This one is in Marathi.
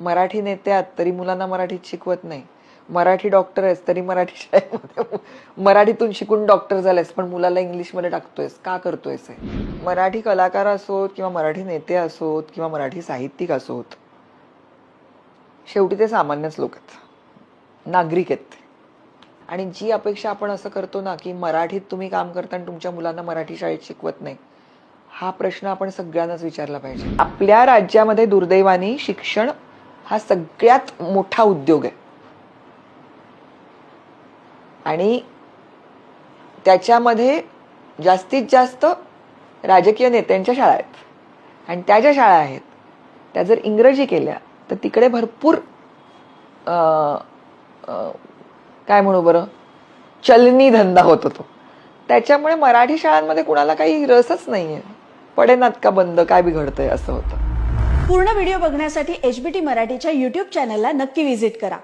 मराठी नेते आहात तरी मुलांना मराठीत शिकवत नाही. मराठी डॉक्टर आहेस तरी मराठी शाळेमध्ये मराठीतून शिकून डॉक्टर झालेस पण मुलाला इंग्लिशमध्ये टाकतोयस, का करतोयस हे? मराठी कलाकार असोत किंवा मराठी नेते असोत किंवा मराठी साहित्यिक असोत, शेवटी ते सामान्यच लोक आहेत, नागरिक आहेत. आणि जी अपेक्षा आपण असं करतो ना की मराठीत तुम्ही काम करता आणि तुमच्या मुलांना मराठी शाळेत शिकवत नाही, हा प्रश्न आपण सगळ्यांनाच विचारला पाहिजे. आपल्या राज्यामध्ये दुर्दैवाने शिक्षण हा सगळ्यात मोठा उद्योग आहे आणि त्याच्यामध्ये जास्तीत जास्त राजकीय नेत्यांच्या शाळा आहेत आणि त्या ज्या शाळा आहेत त्या जर इंग्रजी केल्या तर तिकडे भरपूर काय म्हणू बरं, चलनी धंदा होतो तो. त्याच्यामुळे मराठी शाळांमध्ये कुणाला काही रसच नाहीये. पडेनात का बंद, काय बिघडतंय असं होतं. पूर्ण व्हिडिओ बघण्यासाठी HBT मराठीच्या YouTube चॅनलला नक्की व्हिजिट करा.